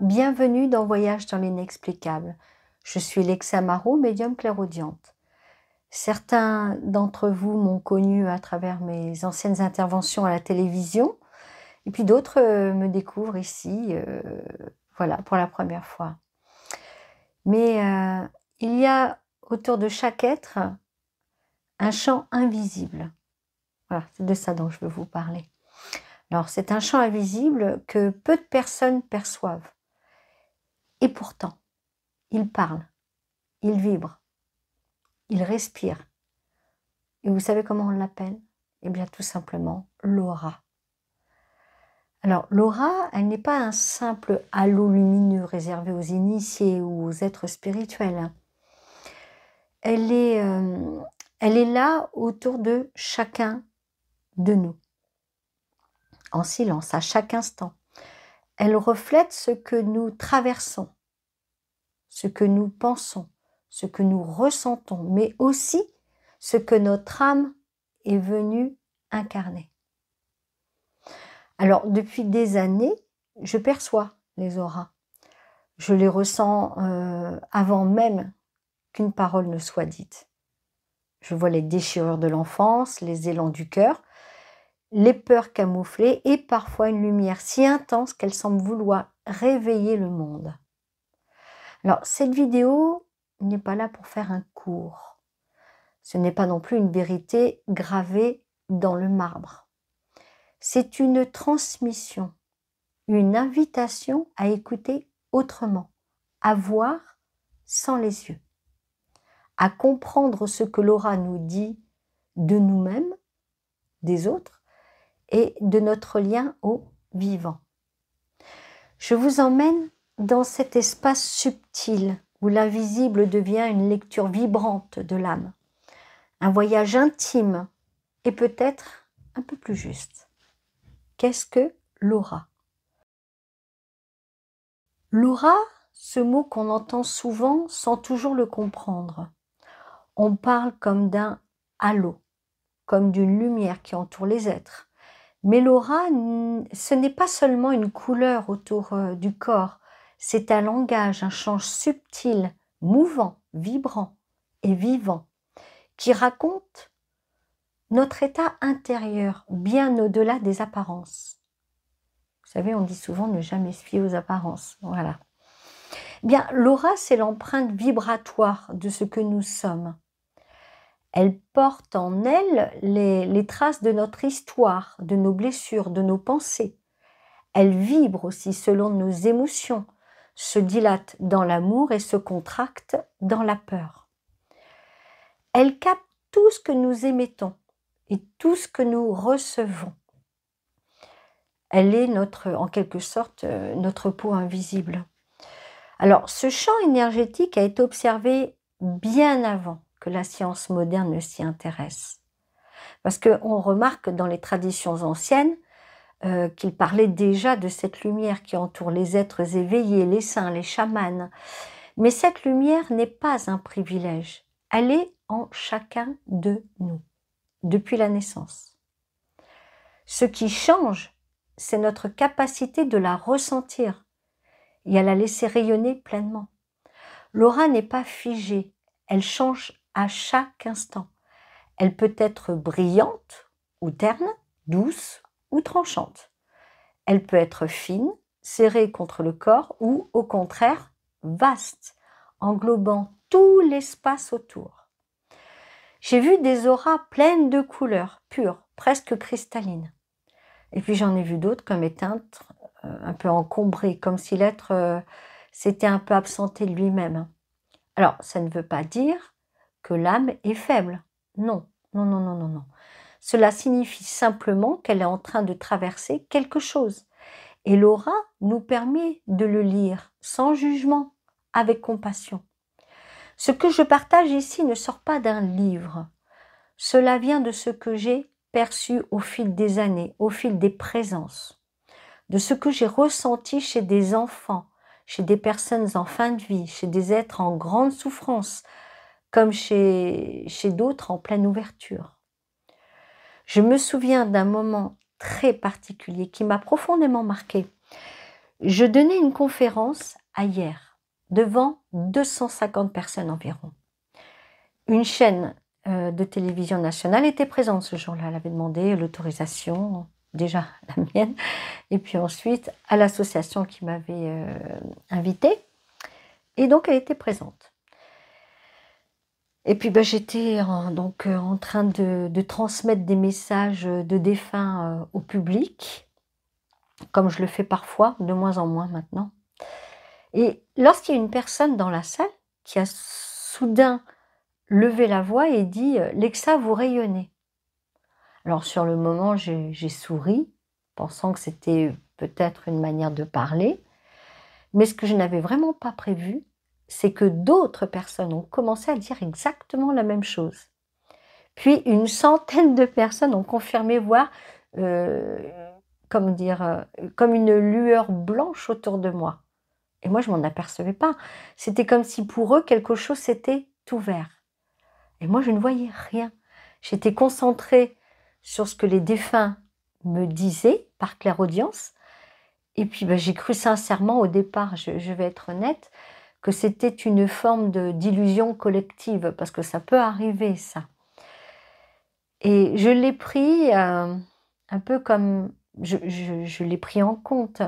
Bienvenue dans Voyage dans l'inexplicable. Je suis Lexa Marot, médium clairaudiente. Certains d'entre vous m'ont connue à travers mes anciennes interventions à la télévision, et puis d'autres me découvrent ici, voilà, pour la première fois. Mais il y a autour de chaque être un champ invisible. Voilà, c'est de ça dont je veux vous parler. Alors, c'est un champ invisible que peu de personnes perçoivent. Et pourtant, il parle, il vibre, il respire. Et vous savez comment on l'appelle? Eh bien, tout simplement, l'aura. Alors, l'aura, elle n'est pas un simple halo lumineux réservé aux initiés ou aux êtres spirituels. Elle est là autour de chacun de nous, en silence, à chaque instant. Elle reflète ce que nous traversons, ce que nous pensons, ce que nous ressentons, mais aussi ce que notre âme est venue incarner. Alors, depuis des années, je perçois les auras. Je les ressens avant même qu'une parole ne soit dite. Je vois les déchirures de l'enfance, les élans du cœur, les peurs camouflées et parfois une lumière si intense qu'elle semble vouloir réveiller le monde. Alors, cette vidéo n'est pas là pour faire un cours. Ce n'est pas non plus une vérité gravée dans le marbre. C'est une transmission, une invitation à écouter autrement, à voir sans les yeux, à comprendre ce que l'aura nous dit de nous-mêmes, des autres, et de notre lien au vivant. Je vous emmène dans cet espace subtil où l'invisible devient une lecture vibrante de l'âme, un voyage intime et peut-être un peu plus juste. Qu'est-ce que l'aura? L'aura, ce mot qu'on entend souvent sans toujours le comprendre. On parle comme d'un halo, comme d'une lumière qui entoure les êtres. Mais l'aura, ce n'est pas seulement une couleur autour du corps, c'est un langage, un champ subtil, mouvant, vibrant et vivant, qui raconte notre état intérieur, bien au-delà des apparences. Vous savez, on dit souvent ne jamais se fier aux apparences. Voilà. Bien, l'aura, c'est l'empreinte vibratoire de ce que nous sommes. Elle porte en elle les traces de notre histoire, de nos blessures, de nos pensées. Elle vibre aussi selon nos émotions, se dilate dans l'amour et se contracte dans la peur. Elle capte tout ce que nous émettons et tout ce que nous recevons. Elle est en quelque sorte, notre peau invisible. Alors, ce champ énergétique a été observé bien avant que la science moderne ne s'y intéresse. Parce qu'on remarque dans les traditions anciennes qu'il parlait déjà de cette lumière qui entoure les êtres éveillés, les saints, les chamans. Mais cette lumière n'est pas un privilège. Elle est en chacun de nous, depuis la naissance. Ce qui change, c'est notre capacité de la ressentir et à la laisser rayonner pleinement. L'aura n'est pas figée, elle change à chaque instant. Elle peut être brillante ou terne, douce ou tranchante. Elle peut être fine, serrée contre le corps ou au contraire vaste, englobant tout l'espace autour. J'ai vu des auras pleines de couleurs, pures, presque cristallines. Et puis j'en ai vu d'autres comme éteintes, un peu encombrées, comme si l'être s'était un peu absenté de lui-même. Alors, ça ne veut pas dire que l'âme est faible. Non, non, non, non, non, non. Cela signifie simplement qu'elle est en train de traverser quelque chose. Et l'aura nous permet de le lire sans jugement, avec compassion. Ce que je partage ici ne sort pas d'un livre. Cela vient de ce que j'ai perçu au fil des années, au fil des présences, de ce que j'ai ressenti chez des enfants, chez des personnes en fin de vie, chez des êtres en grande souffrance, comme chez d'autres en pleine ouverture. Je me souviens d'un moment très particulier qui m'a profondément marquée. Je donnais une conférence à Hyères, devant 250 personnes environ. Une chaîne, de télévision nationale était présente ce jour-là. Elle avait demandé l'autorisation, déjà la mienne et puis ensuite à l'association qui m'avait, invitée et donc elle était présente. Et puis, bah, j'étais en train de transmettre des messages, de défunts, au public, comme je le fais parfois, de moins en moins maintenant. Et lorsqu'il y a une personne dans la salle qui a soudain levé la voix et dit, «Lexa, vous rayonnez». Alors sur le moment, j'ai souri, pensant que c'était peut-être une manière de parler, mais ce que je n'avais vraiment pas prévu, c'est que d'autres personnes ont commencé à dire exactement la même chose. Puis une centaine de personnes ont confirmé voir, heu, comment dire? Comme une lueur blanche autour de moi et moi je m'en apercevais pas. C'était comme si pour eux quelque chose s'était ouvert et moi je ne voyais rien. J'étais concentrée sur ce que les défunts me disaient par clairaudience et puis, bah, j'ai cru sincèrement au départ, je vais être honnête, que c'était une forme d'illusion collective parce que ça peut arriver ça. Et je l'ai pris, un peu comme je l'ai pris en compte,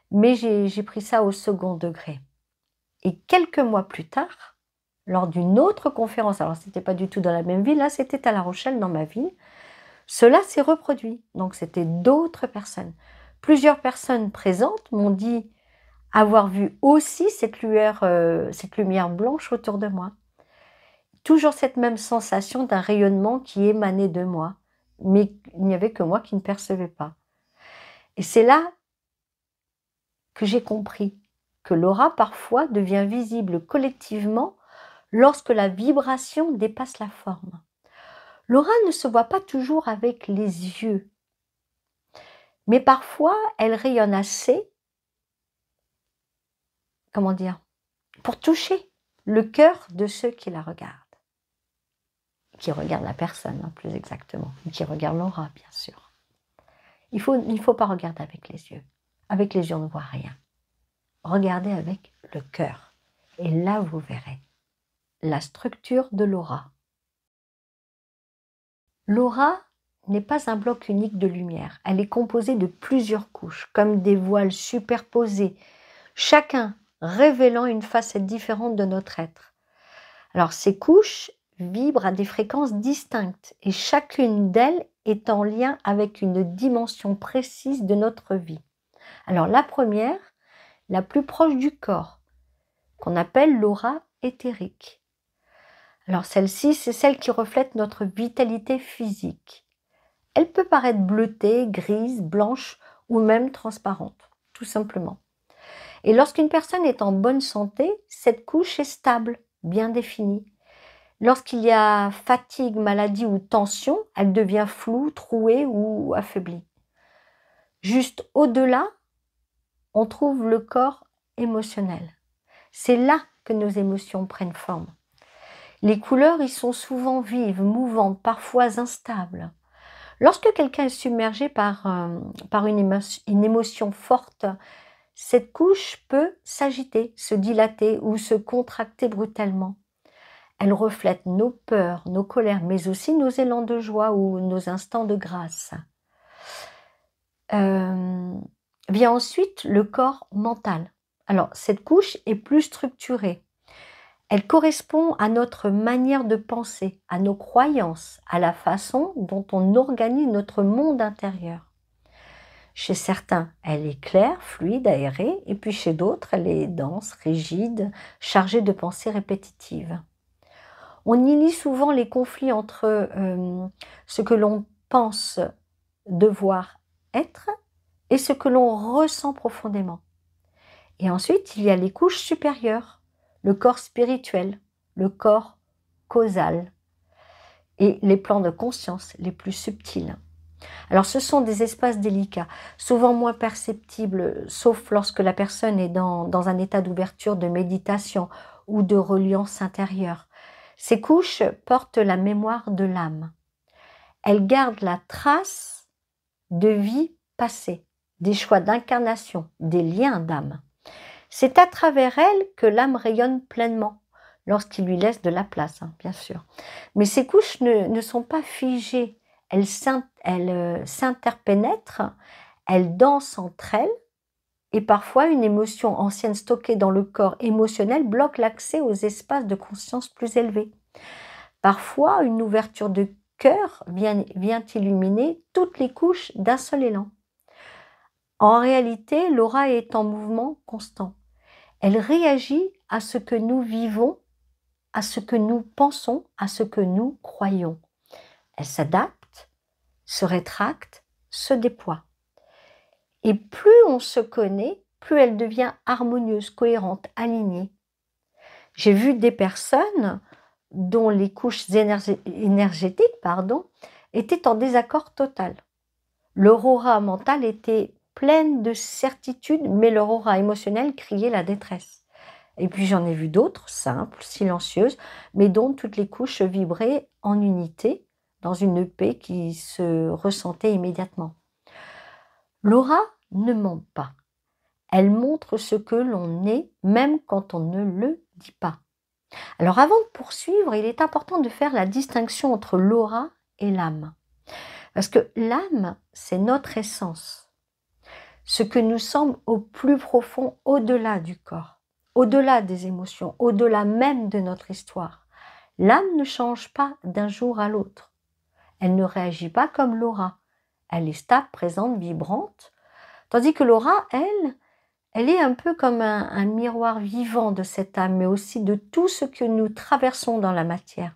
mais j'ai pris ça au second degré. Et quelques mois plus tard, lors d'une autre conférence, alors c'était pas du tout dans la même ville, là c'était à La Rochelle, dans ma ville, cela s'est reproduit. Donc c'était d'autres personnes. Plusieurs personnes présentes m'ont dit avoir vu aussi cette lumière blanche autour de moi. Toujours cette même sensation d'un rayonnement qui émanait de moi, mais il n'y avait que moi qui ne percevais pas. Et c'est là que j'ai compris que l'aura parfois devient visible collectivement lorsque la vibration dépasse la forme. L'aura ne se voit pas toujours avec les yeux, mais parfois elle rayonne assez, comment dire, pour toucher le cœur de ceux qui la regardent. Qui regardent la personne, hein, plus exactement, qui regardent l'aura, bien sûr. Il faut pas regarder avec les yeux. Avec les yeux, on ne voit rien. Regardez avec le cœur. Et là, vous verrez la structure de l'aura. L'aura n'est pas un bloc unique de lumière. Elle est composée de plusieurs couches, comme des voiles superposées, chacun révélant une facette différente de notre être. Alors, ces couches vibrent à des fréquences distinctes et chacune d'elles est en lien avec une dimension précise de notre vie. Alors, la première, la plus proche du corps, qu'on appelle l'aura éthérique. Alors celle-ci, c'est celle qui reflète notre vitalité physique. Elle peut paraître bleutée, grise, blanche ou même transparente, tout simplement. Et lorsqu'une personne est en bonne santé, cette couche est stable, bien définie. Lorsqu'il y a fatigue, maladie ou tension, elle devient floue, trouée ou affaiblie. Juste au-delà, on trouve le corps émotionnel. C'est là que nos émotions prennent forme. Les couleurs y sont souvent vives, mouvantes, parfois instables. Lorsque quelqu'un est submergé par une émotion forte, cette couche peut s'agiter, se dilater ou se contracter brutalement. Elle reflète nos peurs, nos colères, mais aussi nos élans de joie ou nos instants de grâce. Vient ensuite le corps mental. Alors, cette couche est plus structurée. Elle correspond à notre manière de penser, à nos croyances, à la façon dont on organise notre monde intérieur. Chez certains, elle est claire, fluide, aérée, et puis chez d'autres, elle est dense, rigide, chargée de pensées répétitives. On y lit souvent les conflits entre ce que l'on pense devoir être et ce que l'on ressent profondément. Et ensuite, il y a les couches supérieures, le corps spirituel, le corps causal et les plans de conscience les plus subtils. Alors ce sont des espaces délicats, souvent moins perceptibles, sauf lorsque la personne est dans un état d'ouverture, de méditation ou de reliance intérieure. Ces couches portent la mémoire de l'âme. Elles gardent la trace de vie passée, des choix d'incarnation, des liens d'âme. C'est à travers elle que l'âme rayonne pleinement, lorsqu'il lui laisse de la place, hein, bien sûr. Mais ces couches ne sont pas figées, elles s'interpénètrent, elles dansent entre elles, et parfois une émotion ancienne stockée dans le corps émotionnel bloque l'accès aux espaces de conscience plus élevés. Parfois, une ouverture de cœur vient illuminer toutes les couches d'un seul élan. En réalité, l'aura est en mouvement constant. Elle réagit à ce que nous vivons, à ce que nous pensons, à ce que nous croyons. Elle s'adapte, se rétracte, se déploie. Et plus on se connaît, plus elle devient harmonieuse, cohérente, alignée. J'ai vu des personnes dont les couches énergétiques étaient en désaccord total. Leur aura mentale était pleine de certitude, mais leur aura émotionnelle criait la détresse. Et puis j'en ai vu d'autres, simples, silencieuses, mais dont toutes les couches vibraient en unité, dans une paix qui se ressentait immédiatement. L'aura ne ment pas. Elle montre ce que l'on est, même quand on ne le dit pas. Alors avant de poursuivre, il est important de faire la distinction entre l'aura et l'âme. Parce que l'âme, c'est notre essence. Ce que nous sommes au plus profond, au-delà du corps, au-delà des émotions, au-delà même de notre histoire. L'âme ne change pas d'un jour à l'autre. Elle ne réagit pas comme l'aura. Elle est stable, présente, vibrante. Tandis que l'aura, elle est un peu comme un miroir vivant de cette âme, mais aussi de tout ce que nous traversons dans la matière.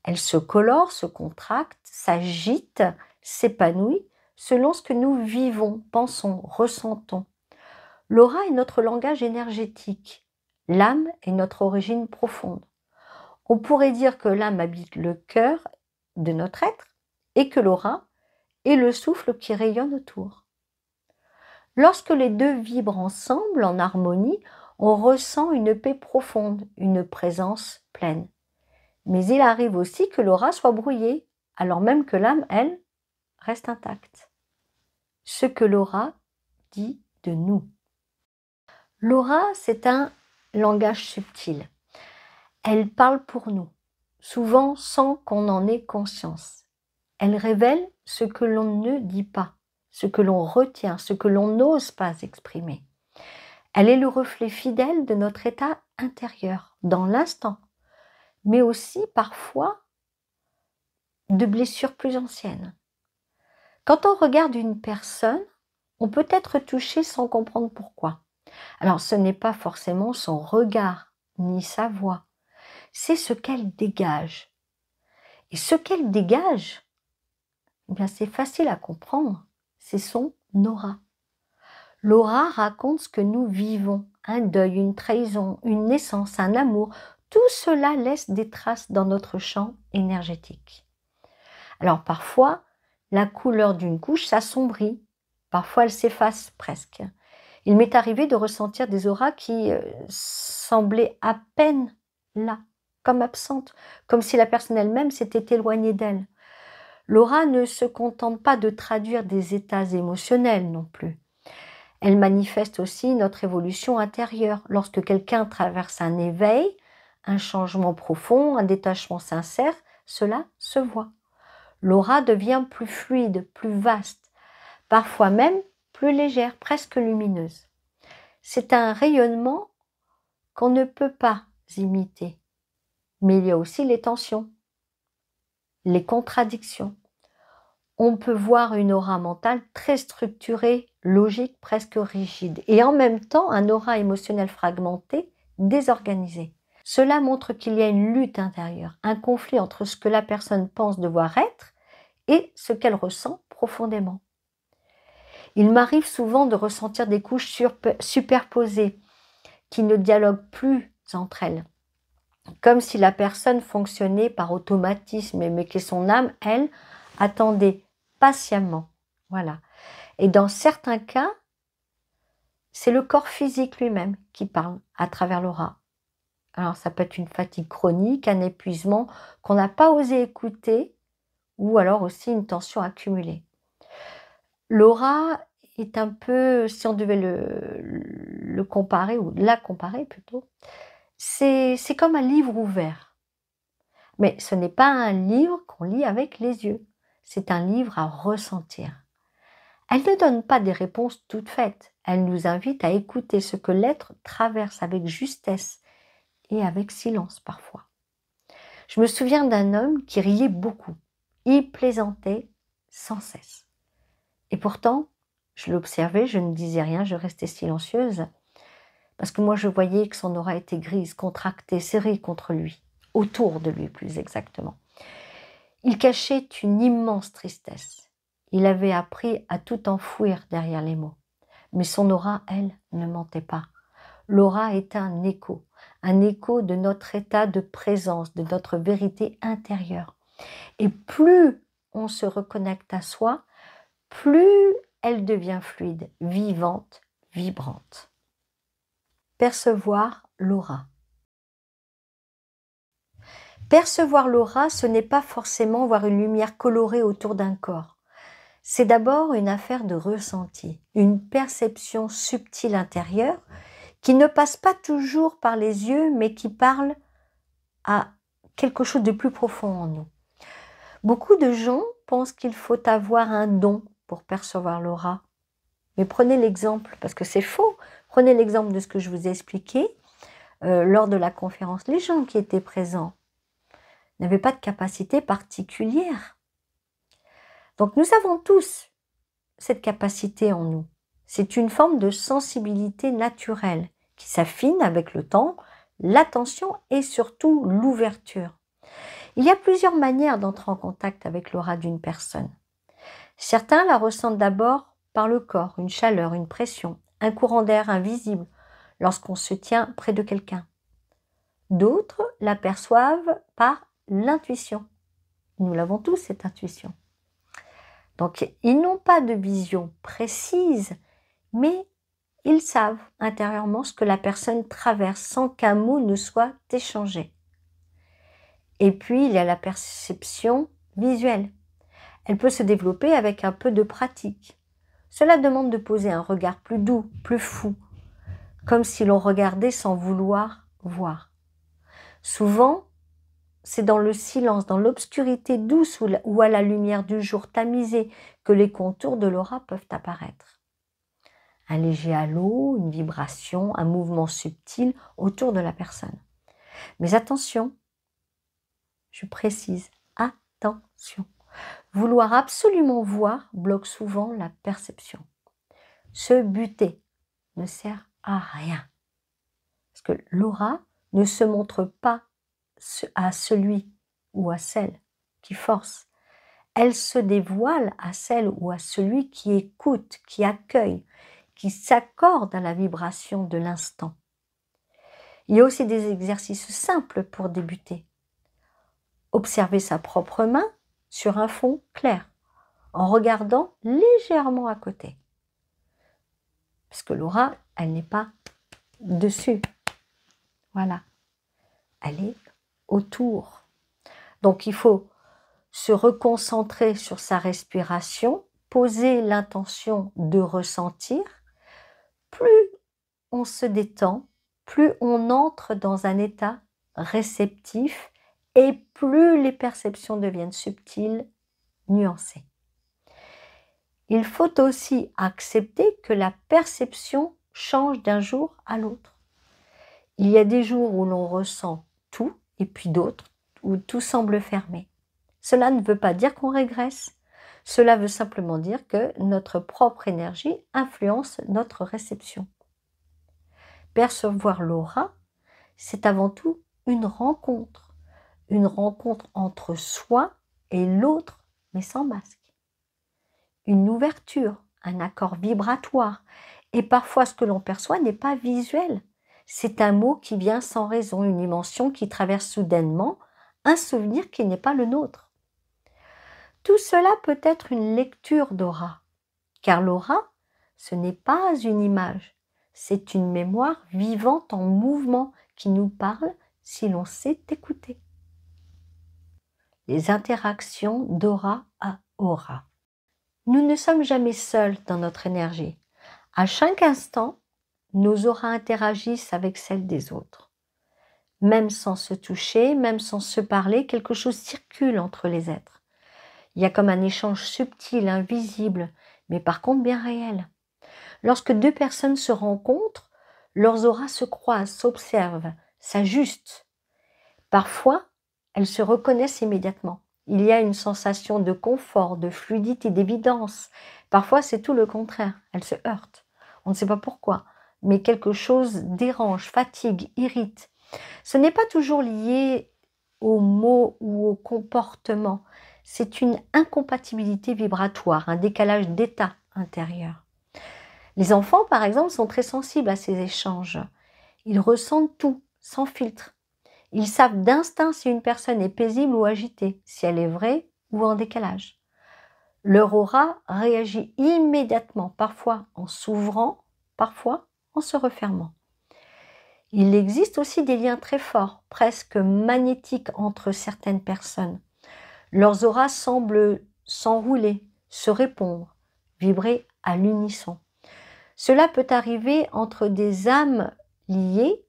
Elle se colore, se contracte, s'agite, s'épanouit selon ce que nous vivons, pensons, ressentons. L'aura est notre langage énergétique. L'âme est notre origine profonde. On pourrait dire que l'âme habite le cœur de notre être et que l'aura est le souffle qui rayonne autour. Lorsque les deux vibrent ensemble, en harmonie, on ressent une paix profonde, une présence pleine. Mais il arrive aussi que l'aura soit brouillée, alors même que l'âme, elle, reste intacte. Ce que l'aura dit de nous. L'aura, c'est un langage subtil. Elle parle pour nous, souvent sans qu'on en ait conscience. Elle révèle ce que l'on ne dit pas, ce que l'on retient, ce que l'on n'ose pas exprimer. Elle est le reflet fidèle de notre état intérieur, dans l'instant, mais aussi parfois de blessures plus anciennes. Quand on regarde une personne, on peut être touché sans comprendre pourquoi. Alors ce n'est pas forcément son regard, ni sa voix, c'est ce qu'elle dégage. Et ce qu'elle dégage, eh bien c'est facile à comprendre, c'est son aura. L'aura raconte ce que nous vivons, un deuil, une trahison, une naissance, un amour. Tout cela laisse des traces dans notre champ énergétique. Alors parfois, la couleur d'une couche s'assombrit, parfois elle s'efface presque. Il m'est arrivé de ressentir des auras qui semblaient à peine là, comme absentes, comme si la personne elle-même s'était éloignée d'elle. L'aura ne se contente pas de traduire des états émotionnels non plus. Elle manifeste aussi notre évolution intérieure. Lorsque quelqu'un traverse un éveil, un changement profond, un détachement sincère, cela se voit. L'aura devient plus fluide, plus vaste, parfois même plus légère, presque lumineuse. C'est un rayonnement qu'on ne peut pas imiter. Mais il y a aussi les tensions, les contradictions. On peut voir une aura mentale très structurée, logique, presque rigide, et en même temps un aura émotionnel fragmenté, désorganisé. Cela montre qu'il y a une lutte intérieure, un conflit entre ce que la personne pense devoir être et ce qu'elle ressent profondément. Il m'arrive souvent de ressentir des couches superposées qui ne dialoguent plus entre elles, comme si la personne fonctionnait par automatisme, mais que son âme, elle, attendait patiemment. Voilà. Et dans certains cas, c'est le corps physique lui-même qui parle à travers l'aura. Alors ça peut être une fatigue chronique, un épuisement qu'on n'a pas osé écouter, ou alors aussi une tension accumulée. L'aura est un peu, si on devait le comparer ou la comparer plutôt, c'est comme un livre ouvert. Mais ce n'est pas un livre qu'on lit avec les yeux, c'est un livre à ressentir. Elle ne donne pas des réponses toutes faites, elle nous invite à écouter ce que l'être traverse avec justesse et avec silence parfois. Je me souviens d'un homme qui riait beaucoup, il plaisantait sans cesse. Et pourtant, je l'observais, je ne disais rien, je restais silencieuse, parce que moi je voyais que son aura était grise, contractée, serrée contre lui, autour de lui plus exactement. Il cachait une immense tristesse. Il avait appris à tout enfouir derrière les mots. Mais son aura, elle, ne mentait pas. L'aura est un écho de notre état de présence, de notre vérité intérieure. Et plus on se reconnecte à soi, plus elle devient fluide, vivante, vibrante. Percevoir l'aura. Percevoir l'aura, ce n'est pas forcément voir une lumière colorée autour d'un corps. C'est d'abord une affaire de ressenti, une perception subtile intérieure qui ne passe pas toujours par les yeux, mais qui parle à quelque chose de plus profond en nous. Beaucoup de gens pensent qu'il faut avoir un don pour percevoir l'aura. Mais prenez l'exemple, parce que c'est faux, prenez l'exemple de ce que je vous ai expliqué lors de la conférence. Les gens qui étaient présents n'avaient pas de capacité particulière. Donc nous avons tous cette capacité en nous. C'est une forme de sensibilité naturelle qui s'affine avec le temps, l'attention et surtout l'ouverture. Il y a plusieurs manières d'entrer en contact avec l'aura d'une personne. Certains la ressentent d'abord par le corps, une chaleur, une pression, un courant d'air invisible lorsqu'on se tient près de quelqu'un. D'autres l'aperçoivent par l'intuition. Nous l'avons tous, cette intuition. Donc, ils n'ont pas de vision précise, mais ils savent intérieurement ce que la personne traverse sans qu'un mot ne soit échangé. Et puis, il y a la perception visuelle. Elle peut se développer avec un peu de pratique. Cela demande de poser un regard plus doux, plus fou, comme si l'on regardait sans vouloir voir. Souvent, c'est dans le silence, dans l'obscurité douce ou à la lumière du jour tamisée que les contours de l'aura peuvent apparaître. Un léger halo, une vibration, un mouvement subtil autour de la personne. Mais attention, je précise, attention. Vouloir absolument voir bloque souvent la perception. Se buter ne sert à rien. Parce que l'aura ne se montre pas à celui ou à celle qui force. Elle se dévoile à celle ou à celui qui écoute, qui accueille, qui s'accorde à la vibration de l'instant. Il y a aussi des exercices simples pour débuter. Observer sa propre main sur un fond clair, en regardant légèrement à côté. Parce que l'aura, elle n'est pas dessus. Voilà. Elle est autour. Donc il faut se reconcentrer sur sa respiration, poser l'intention de ressentir. Plus on se détend, plus on entre dans un état réceptif et plus les perceptions deviennent subtiles, nuancées. Il faut aussi accepter que la perception change d'un jour à l'autre. Il y a des jours où l'on ressent tout et puis d'autres où tout semble fermé. Cela ne veut pas dire qu'on régresse. Cela veut simplement dire que notre propre énergie influence notre réception. Percevoir l'aura, c'est avant tout une rencontre entre soi et l'autre, mais sans masque. Une ouverture, un accord vibratoire, et parfois ce que l'on perçoit n'est pas visuel. C'est un mot qui vient sans raison, une dimension qui traverse soudainement, un souvenir qui n'est pas le nôtre. Tout cela peut être une lecture d'aura, car l'aura, ce n'est pas une image, c'est une mémoire vivante en mouvement qui nous parle si l'on sait écouter. Les interactions d'aura à aura. Nous ne sommes jamais seuls dans notre énergie. À chaque instant, nos auras interagissent avec celles des autres. Même sans se toucher, même sans se parler, quelque chose circule entre les êtres. Il y a comme un échange subtil, invisible, mais par contre bien réel. Lorsque deux personnes se rencontrent, leurs auras se croisent, s'observent, s'ajustent. Parfois, elles se reconnaissent immédiatement. Il y a une sensation de confort, de fluidité, d'évidence. Parfois, c'est tout le contraire. Elles se heurtent. On ne sait pas pourquoi, mais quelque chose dérange, fatigue, irrite. Ce n'est pas toujours lié aux mots ou au comportement. C'est une incompatibilité vibratoire, un décalage d'état intérieur. Les enfants, par exemple, sont très sensibles à ces échanges. Ils ressentent tout, sans filtre. Ils savent d'instinct si une personne est paisible ou agitée, si elle est vraie ou en décalage. Leur aura réagit immédiatement, parfois en s'ouvrant, parfois en se refermant. Il existe aussi des liens très forts, presque magnétiques entre certaines personnes. Leurs auras semblent s'enrouler, se répondre, vibrer à l'unisson. Cela peut arriver entre des âmes liées,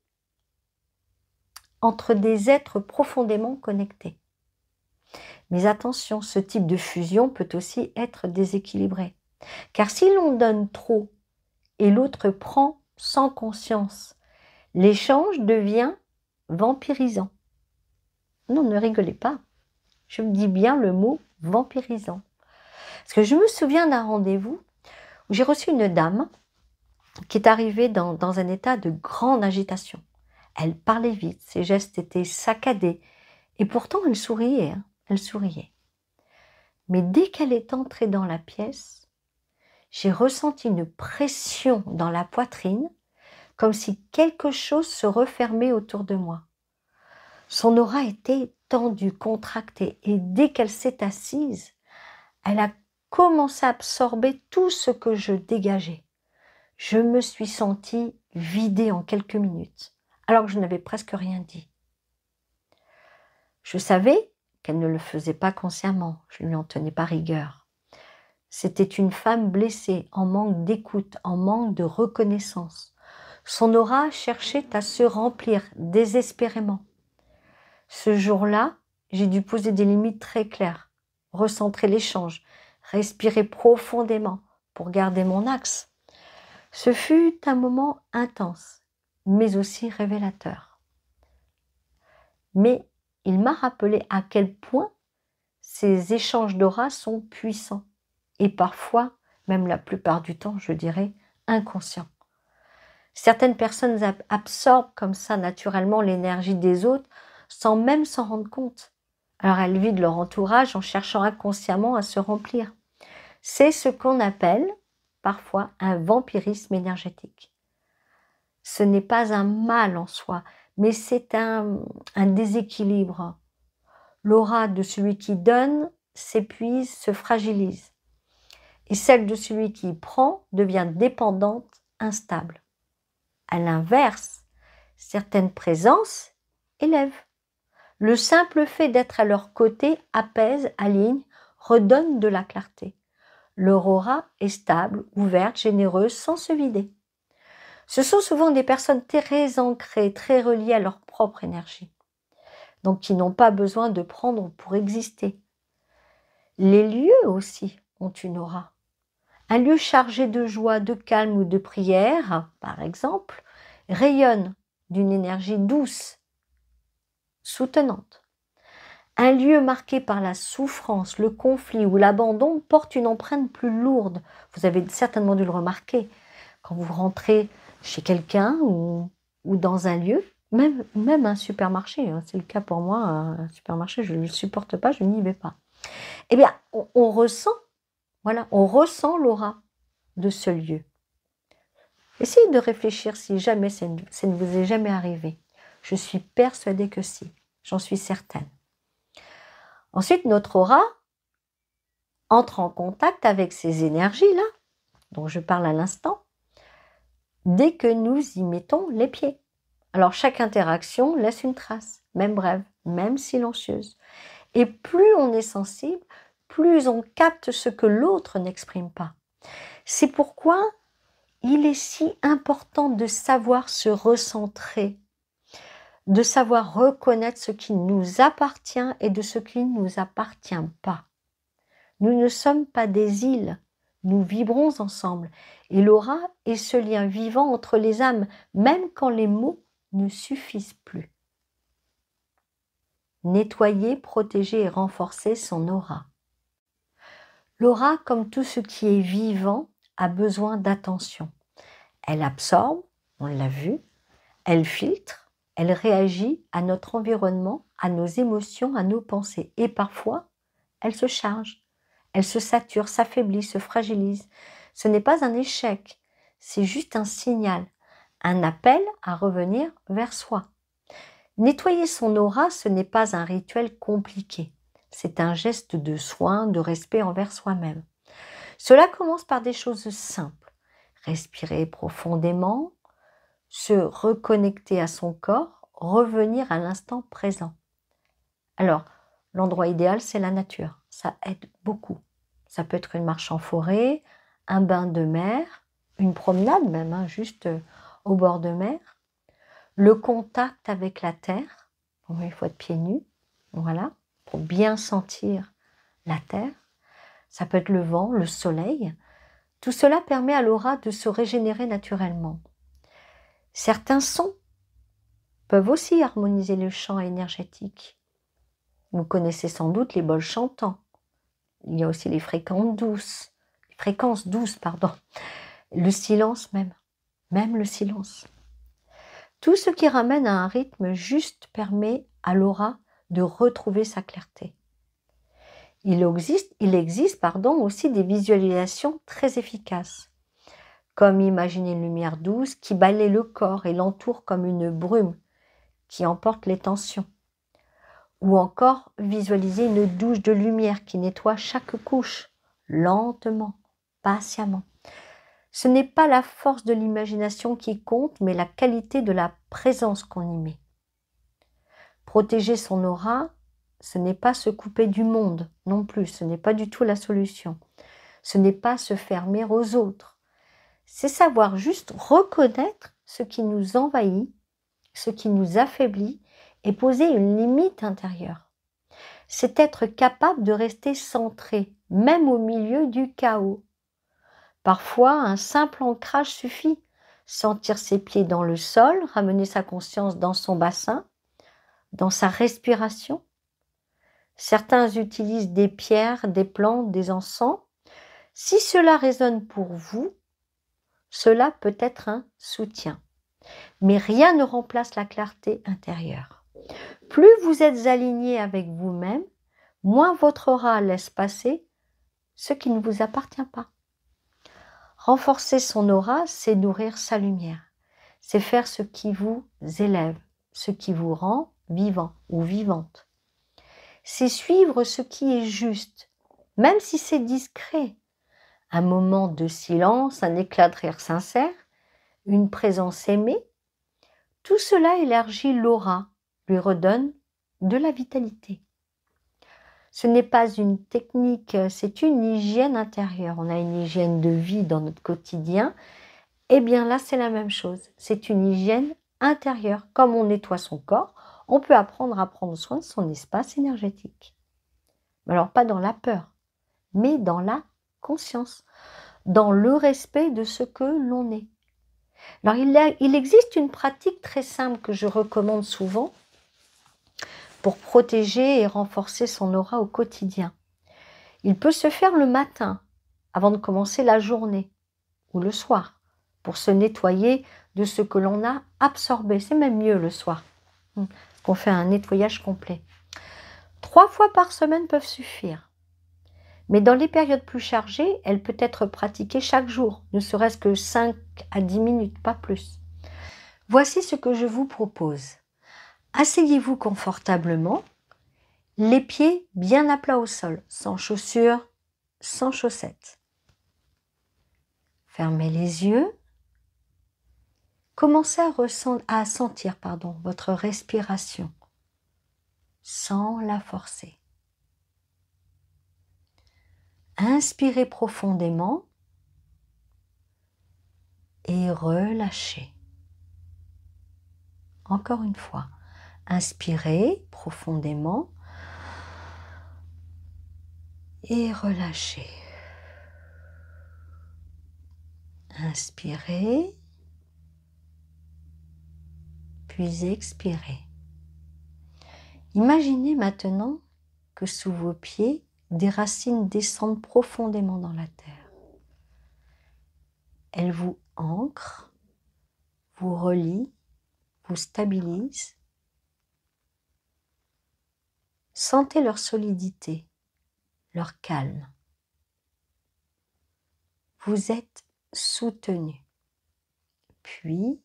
entre des êtres profondément connectés. Mais attention, ce type de fusion peut aussi être déséquilibré. Car si l'on donne trop et l'autre prend sans conscience, l'échange devient vampirisant. Non, ne rigolez pas. Je dis bien le mot vampirisant. Parce que je me souviens d'un rendez-vous où j'ai reçu une dame qui est arrivée dans un état de grande agitation. Elle parlait vite, ses gestes étaient saccadés. Et pourtant, elle souriait. Elle souriait. Mais dès qu'elle est entrée dans la pièce, j'ai ressenti une pression dans la poitrine, comme si quelque chose se refermait autour de moi. Son aura était tendue, contractée, et dès qu'elle s'est assise, elle a commencé à absorber tout ce que je dégageais. Je me suis sentie vidée en quelques minutes, alors que je n'avais presque rien dit. Je savais qu'elle ne le faisait pas consciemment, je ne lui en tenais pas rigueur. C'était une femme blessée, en manque d'écoute, en manque de reconnaissance. Son aura cherchait à se remplir désespérément. Ce jour-là, j'ai dû poser des limites très claires, recentrer l'échange, respirer profondément pour garder mon axe. Ce fut un moment intense, mais aussi révélateur. Mais il m'a rappelé à quel point ces échanges d'aura sont puissants et parfois, même la plupart du temps, je dirais, inconscients. Certaines personnes absorbent comme ça naturellement l'énergie des autres sans même s'en rendre compte. Alors elles vident leur entourage en cherchant inconsciemment à se remplir. C'est ce qu'on appelle parfois un vampirisme énergétique. Ce n'est pas un mal en soi, mais c'est un déséquilibre. L'aura de celui qui donne s'épuise, se fragilise. Et celle de celui qui prend devient dépendante, instable. À l'inverse, certaines présences élèvent. Le simple fait d'être à leur côté apaise, aligne, redonne de la clarté. Leur aura est stable, ouverte, généreuse, sans se vider. Ce sont souvent des personnes très ancrées, très reliées à leur propre énergie, donc qui n'ont pas besoin de prendre pour exister. Les lieux aussi ont une aura. Un lieu chargé de joie, de calme ou de prière, par exemple, rayonne d'une énergie douce, soutenante. Un lieu marqué par la souffrance, le conflit ou l'abandon porte une empreinte plus lourde. Vous avez certainement dû le remarquer quand vous rentrez chez quelqu'un ou dans un lieu, même un supermarché. C'est le cas pour moi, un supermarché, je ne le supporte pas, je n'y vais pas. Eh bien, on ressent, voilà, on ressent l'aura de ce lieu. Essayez de réfléchir si jamais ça ne vous est jamais arrivé. Je suis persuadée que si, j'en suis certaine. Ensuite, notre aura entre en contact avec ces énergies-là, dont je parle à l'instant, dès que nous y mettons les pieds. Alors, chaque interaction laisse une trace, même brève, même silencieuse. Et plus on est sensible, plus on capte ce que l'autre n'exprime pas. C'est pourquoi il est si important de savoir se recentrer, de savoir reconnaître ce qui nous appartient et de ce qui ne nous appartient pas. Nous ne sommes pas des îles, nous vibrons ensemble. Et l'aura est ce lien vivant entre les âmes, même quand les mots ne suffisent plus. Nettoyer, protéger et renforcer son aura. L'aura, comme tout ce qui est vivant, a besoin d'attention. Elle absorbe, on l'a vu, elle filtre, elle réagit à notre environnement, à nos émotions, à nos pensées. Et parfois, elle se charge, elle se sature, s'affaiblit, se fragilise. Ce n'est pas un échec, c'est juste un signal, un appel à revenir vers soi. Nettoyer son aura, ce n'est pas un rituel compliqué. C'est un geste de soin, de respect envers soi-même. Cela commence par des choses simples. Respirer profondément, se reconnecter à son corps, revenir à l'instant présent. Alors, l'endroit idéal, c'est la nature. Ça aide beaucoup. Ça peut être une marche en forêt, un bain de mer, une promenade même, juste au bord de mer. Le contact avec la terre, il faut être pieds nus, voilà, pour bien sentir la terre. Ça peut être le vent, le soleil. Tout cela permet à l'aura de se régénérer naturellement. Certains sons peuvent aussi harmoniser le champ énergétique. Vous connaissez sans doute les bols chantants. Il y a aussi les fréquences douces, le silence même le silence. Tout ce qui ramène à un rythme juste permet à l'aura de retrouver sa clarté. Il existe aussi des visualisations très efficaces, comme imaginer une lumière douce qui balaie le corps et l'entoure comme une brume qui emporte les tensions. Ou encore visualiser une douche de lumière qui nettoie chaque couche, lentement, patiemment. Ce n'est pas la force de l'imagination qui compte, mais la qualité de la présence qu'on y met. Protéger son aura, ce n'est pas se couper du monde non plus, ce n'est pas du tout la solution. Ce n'est pas se fermer aux autres. C'est savoir juste reconnaître ce qui nous envahit, ce qui nous affaiblit et poser une limite intérieure. C'est être capable de rester centré, même au milieu du chaos. Parfois, un simple ancrage suffit. Sentir ses pieds dans le sol, ramener sa conscience dans son bassin, dans sa respiration. Certains utilisent des pierres, des plantes, des encens. Si cela résonne pour vous, cela peut être un soutien. Mais rien ne remplace la clarté intérieure. Plus vous êtes aligné avec vous-même, moins votre aura laisse passer ce qui ne vous appartient pas. Renforcer son aura, c'est nourrir sa lumière. C'est faire ce qui vous élève, ce qui vous rend vivant ou vivante. C'est suivre ce qui est juste, même si c'est discret. Un moment de silence, un éclat de rire sincère, une présence aimée, tout cela élargit l'aura, lui redonne de la vitalité. Ce n'est pas une technique, c'est une hygiène intérieure. On a une hygiène de vie dans notre quotidien. Eh bien là, c'est la même chose. C'est une hygiène intérieure. Comme on nettoie son corps, on peut apprendre à prendre soin de son espace énergétique. Alors, pas dans la peur, mais dans la conscience, dans le respect de ce que l'on est. Alors, il existe une pratique très simple que je recommande souvent pour protéger et renforcer son aura au quotidien. Il peut se faire le matin, avant de commencer la journée, ou le soir, pour se nettoyer de ce que l'on a absorbé. C'est même mieux le soir, qu'on fait un nettoyage complet. 3 fois par semaine peuvent suffire. Mais dans les périodes plus chargées, elle peut être pratiquée chaque jour, ne serait-ce que 5 à 10 minutes, pas plus. Voici ce que je vous propose. Asseyez-vous confortablement, les pieds bien à plat au sol, sans chaussures, sans chaussettes. Fermez les yeux. Commencez à sentir votre respiration sans la forcer. Inspirez profondément et relâchez. Encore une fois, inspirez profondément et relâchez. Inspirez, puis expirez. Imaginez maintenant que sous vos pieds, des racines descendent profondément dans la terre. Elles vous ancrent, vous relient, vous stabilisent. Sentez leur solidité, leur calme. Vous êtes soutenu. Puis,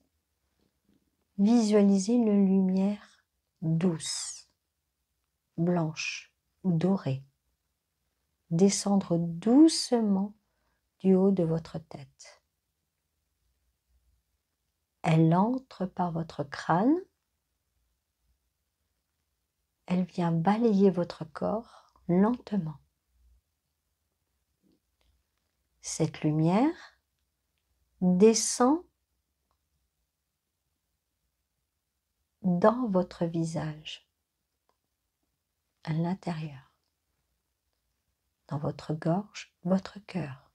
visualisez une lumière douce, blanche ou dorée, descendre doucement du haut de votre tête. Elle entre par votre crâne, elle vient balayer votre corps lentement. Cette lumière descend dans votre visage, à l'intérieur, dans votre gorge, votre cœur.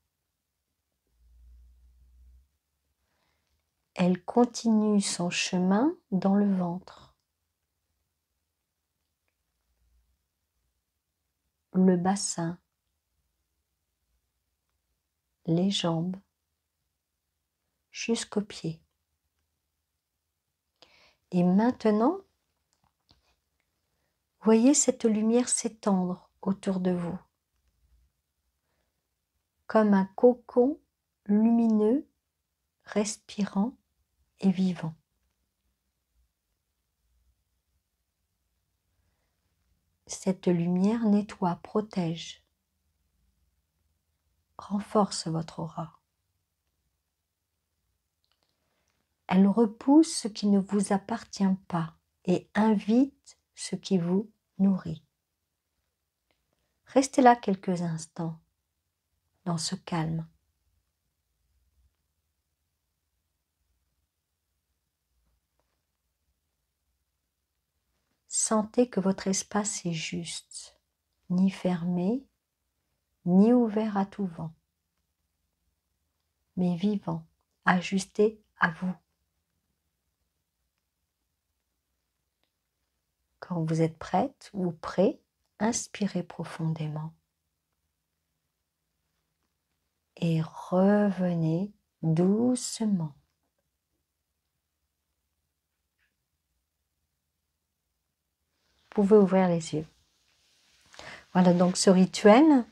Elle continue son chemin dans le ventre, le bassin, les jambes, jusqu'aux pieds. Et maintenant, voyez cette lumière s'étendre autour de vous, comme un cocon lumineux, respirant et vivant. Cette lumière nettoie, protège, renforce votre aura. Elle repousse ce qui ne vous appartient pas et invite ce qui vous nourrit. Restez là quelques instants, dans ce calme. Sentez que votre espace est juste, ni fermé, ni ouvert à tout vent, mais vivant, ajusté à vous. Quand vous êtes prête ou prêt, inspirez profondément et revenez doucement. Vous pouvez ouvrir les yeux. Voilà donc ce rituel,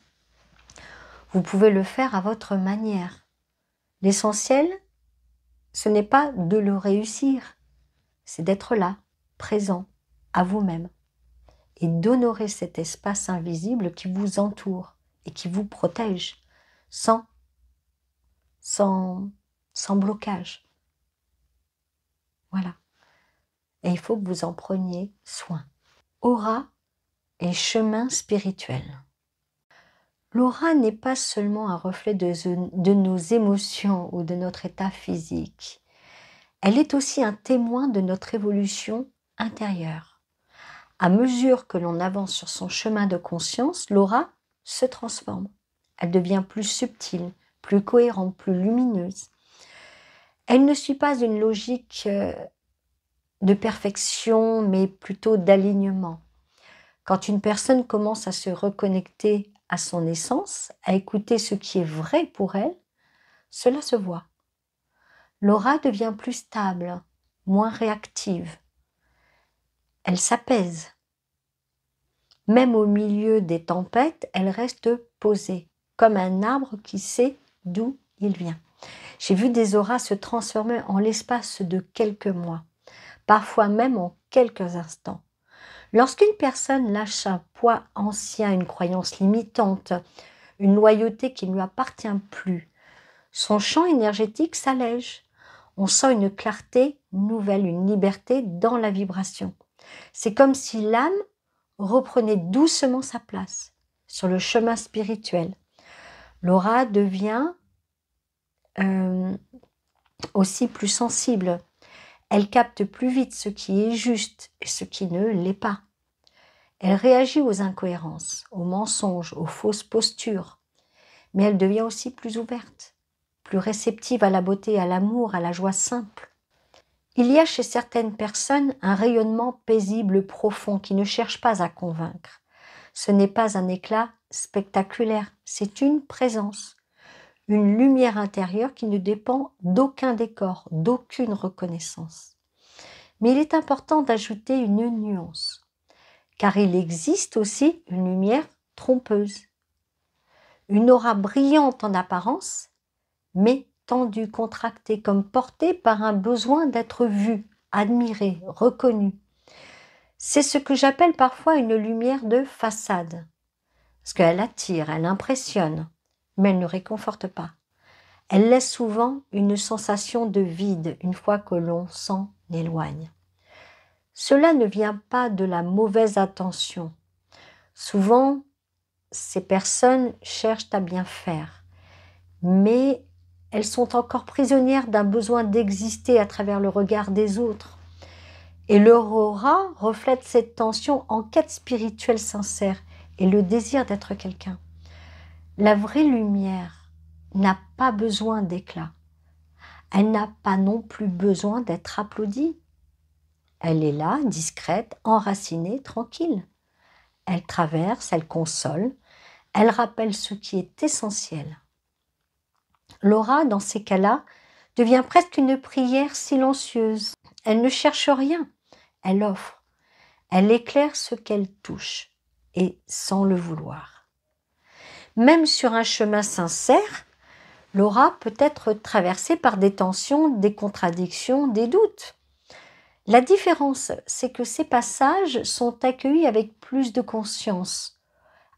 vous pouvez le faire à votre manière. L'essentiel, ce n'est pas de le réussir, c'est d'être là, présent, à vous-même, et d'honorer cet espace invisible qui vous entoure et qui vous protège, sans blocage. Voilà. Et il faut que vous en preniez soin. Aura et chemin spirituel. L'aura n'est pas seulement un reflet de nos émotions ou de notre état physique. Elle est aussi un témoin de notre évolution intérieure. À mesure que l'on avance sur son chemin de conscience, l'aura se transforme. Elle devient plus subtile, plus cohérente, plus lumineuse. Elle ne suit pas une logique de perfection, mais plutôt d'alignement. Quand une personne commence à se reconnecter à son essence, à écouter ce qui est vrai pour elle, cela se voit. L'aura devient plus stable, moins réactive. Elle s'apaise. Même au milieu des tempêtes, elle reste posée, comme un arbre qui sait d'où il vient. J'ai vu des auras se transformer en l'espace de quelques mois, parfois même en quelques instants. Lorsqu'une personne lâche un poids ancien, une croyance limitante, une loyauté qui ne lui appartient plus, son champ énergétique s'allège. On sent une clarté nouvelle, une liberté dans la vibration. C'est comme si l'âme reprenait doucement sa place sur le chemin spirituel. L'aura devient aussi plus sensible. Elle capte plus vite ce qui est juste et ce qui ne l'est pas. Elle réagit aux incohérences, aux mensonges, aux fausses postures, mais elle devient aussi plus ouverte, plus réceptive à la beauté, à l'amour, à la joie simple. Il y a chez certaines personnes un rayonnement paisible profond qui ne cherche pas à convaincre. Ce n'est pas un éclat spectaculaire, c'est une présence, une lumière intérieure qui ne dépend d'aucun décor, d'aucune reconnaissance. Mais il est important d'ajouter une nuance, car il existe aussi une lumière trompeuse, une aura brillante en apparence, mais tendue, contractée, comme portée par un besoin d'être vue, admirée, reconnue. C'est ce que j'appelle parfois une lumière de façade, parce qu'elle attire, elle impressionne, mais elle ne réconforte pas. Elle laisse souvent une sensation de vide une fois que l'on s'en éloigne. Cela ne vient pas de la mauvaise intention. Souvent, ces personnes cherchent à bien faire, mais elles sont encore prisonnières d'un besoin d'exister à travers le regard des autres. Et leur aura reflète cette tension en quête spirituelle sincère et le désir d'être quelqu'un. La vraie lumière n'a pas besoin d'éclat. Elle n'a pas non plus besoin d'être applaudie. Elle est là, discrète, enracinée, tranquille. Elle traverse, elle console, elle rappelle ce qui est essentiel. L'aura, dans ces cas-là, devient presque une prière silencieuse. Elle ne cherche rien, elle offre. Elle éclaire ce qu'elle touche, et sans le vouloir. Même sur un chemin sincère, l'aura peut être traversée par des tensions, des contradictions, des doutes. La différence, c'est que ces passages sont accueillis avec plus de conscience,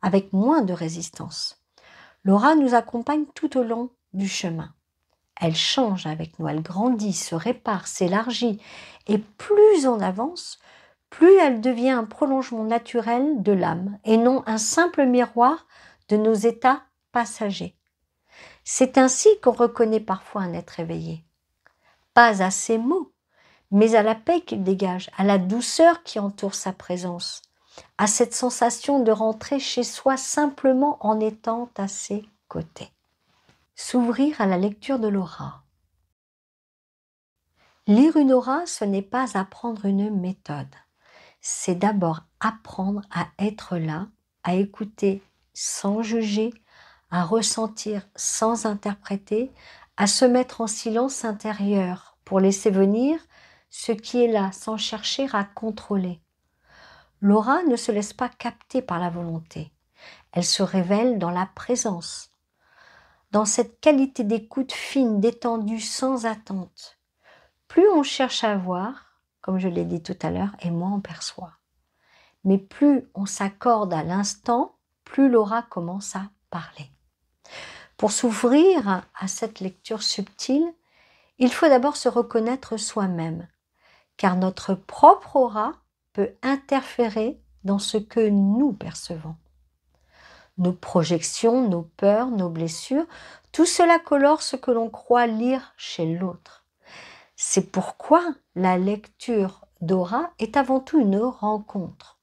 avec moins de résistance. L'aura nous accompagne tout au long du chemin. Elle change avec nous, elle grandit, se répare, s'élargit, et plus on avance, plus elle devient un prolongement naturel de l'âme, et non un simple miroir de nos états passagers. C'est ainsi qu'on reconnaît parfois un être éveillé. Pas à ses mots, mais à la paix qu'il dégage, à la douceur qui entoure sa présence, à cette sensation de rentrer chez soi simplement en étant à ses côtés. S'ouvrir à la lecture de l'aura. Lire une aura, ce n'est pas apprendre une méthode. C'est d'abord apprendre à être là, à écouter sans juger, à ressentir sans interpréter, à se mettre en silence intérieur pour laisser venir ce qui est là sans chercher à contrôler. L'aura ne se laisse pas capter par la volonté. Elle se révèle dans la présence, dans cette qualité d'écoute fine, détendue, sans attente. Plus on cherche à voir, comme je l'ai dit tout à l'heure, et moins on perçoit. Mais plus on s'accorde à l'instant, plus l'aura commence à parler. Pour s'ouvrir à cette lecture subtile, il faut d'abord se reconnaître soi-même, car notre propre aura peut interférer dans ce que nous percevons. Nos projections, nos peurs, nos blessures, tout cela colore ce que l'on croit lire chez l'autre. C'est pourquoi la lecture d'aura est avant tout une rencontre.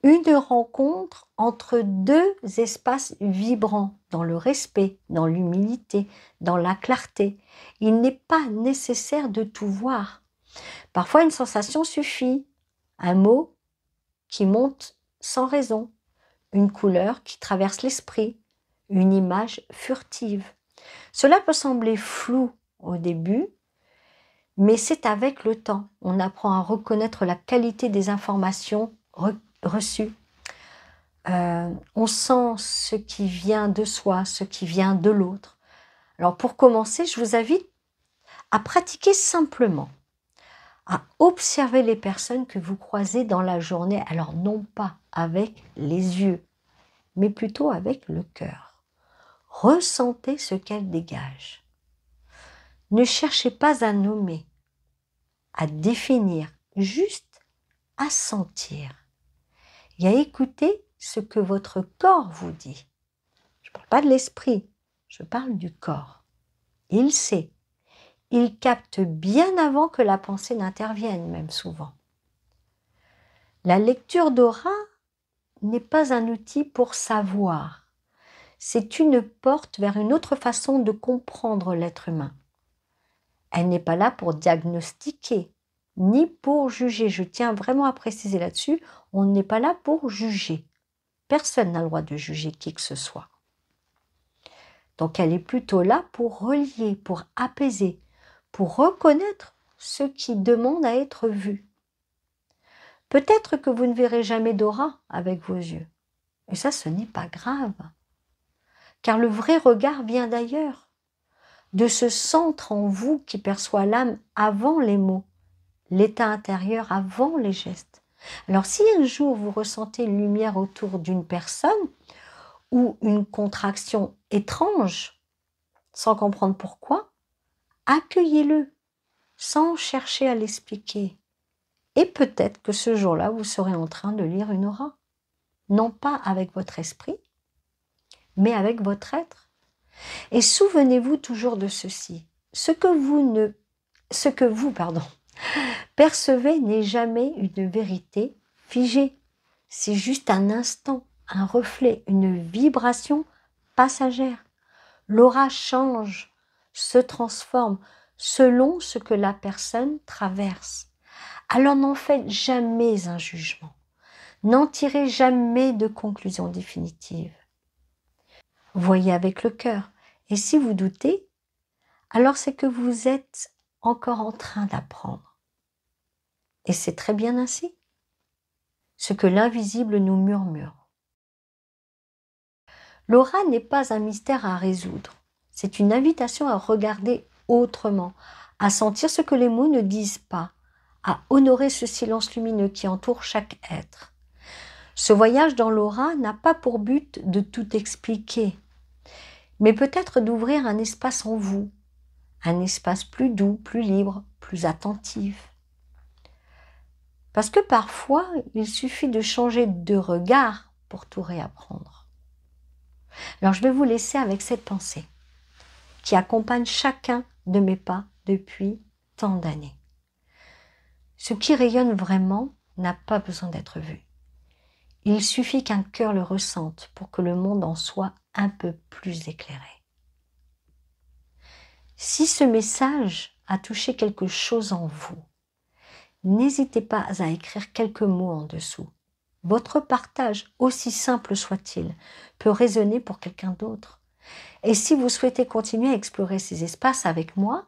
Une rencontre entre deux espaces vibrants, dans le respect, dans l'humilité, dans la clarté. Il n'est pas nécessaire de tout voir. Parfois, une sensation suffit. Un mot qui monte sans raison. Une couleur qui traverse l'esprit. Une image furtive. Cela peut sembler flou au début, mais c'est avec le temps. On apprend à reconnaître la qualité des informations reçues. On sent ce qui vient de soi, ce qui vient de l'autre. Alors pour commencer, je vous invite à pratiquer simplement, à observer les personnes que vous croisez dans la journée, alors non pas avec les yeux, mais plutôt avec le cœur. Ressentez ce qu'elles dégagent. Ne cherchez pas à nommer, à définir, juste à sentir et à écouter ce que votre corps vous dit. Je ne parle pas de l'esprit, je parle du corps. Il sait. Il capte bien avant que la pensée n'intervienne, même souvent. La lecture d'aura n'est pas un outil pour savoir. C'est une porte vers une autre façon de comprendre l'être humain. Elle n'est pas là pour diagnostiquer, ni pour juger. Je tiens vraiment à préciser là-dessus, on n'est pas là pour juger. Personne n'a le droit de juger qui que ce soit. Donc elle est plutôt là pour relier, pour apaiser, pour reconnaître ce qui demande à être vu. Peut-être que vous ne verrez jamais d'aura avec vos yeux. Et ça, ce n'est pas grave. Car le vrai regard vient d'ailleurs, de ce centre en vous qui perçoit l'âme avant les mots, l'état intérieur avant les gestes. Alors si un jour vous ressentez une lumière autour d'une personne ou une contraction étrange, sans comprendre pourquoi, accueillez-le sans chercher à l'expliquer. Et peut-être que ce jour-là, vous serez en train de lire une aura. Non pas avec votre esprit, mais avec votre être. Et souvenez-vous toujours de ceci. Ce que vous percevez n'est jamais une vérité figée. C'est juste un instant, un reflet, une vibration passagère. L'aura change, se transforme selon ce que la personne traverse. Alors n'en faites jamais un jugement. N'en tirez jamais de conclusion définitive. Voyez avec le cœur. Et si vous doutez, alors c'est que vous êtes encore en train d'apprendre. Et c'est très bien ainsi. Ce que l'invisible nous murmure. L'aura n'est pas un mystère à résoudre. C'est une invitation à regarder autrement, à sentir ce que les mots ne disent pas, à honorer ce silence lumineux qui entoure chaque être. Ce voyage dans l'aura n'a pas pour but de tout expliquer, mais peut-être d'ouvrir un espace en vous, un espace plus doux, plus libre, plus attentif. Parce que parfois, il suffit de changer de regard pour tout réapprendre. Alors je vais vous laisser avec cette pensée qui accompagne chacun de mes pas depuis tant d'années. Ce qui rayonne vraiment n'a pas besoin d'être vu. Il suffit qu'un cœur le ressente pour que le monde en soit un peu plus éclairé. Si ce message a touché quelque chose en vous, n'hésitez pas à écrire quelques mots en dessous. Votre partage, aussi simple soit-il, peut résonner pour quelqu'un d'autre. Et si vous souhaitez continuer à explorer ces espaces avec moi,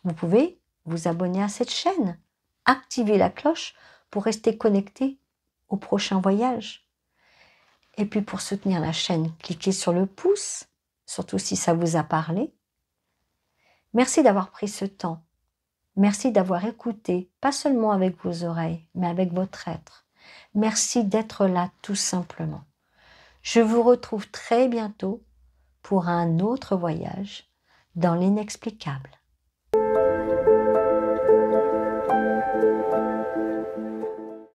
vous pouvez vous abonner à cette chaîne, activer la cloche pour rester connecté au prochain voyage. Et puis pour soutenir la chaîne, cliquez sur le pouce, surtout si ça vous a parlé. Merci d'avoir pris ce temps. Merci d'avoir écouté, pas seulement avec vos oreilles, mais avec votre être. Merci d'être là tout simplement. Je vous retrouve très bientôt pour un autre voyage dans l'inexplicable.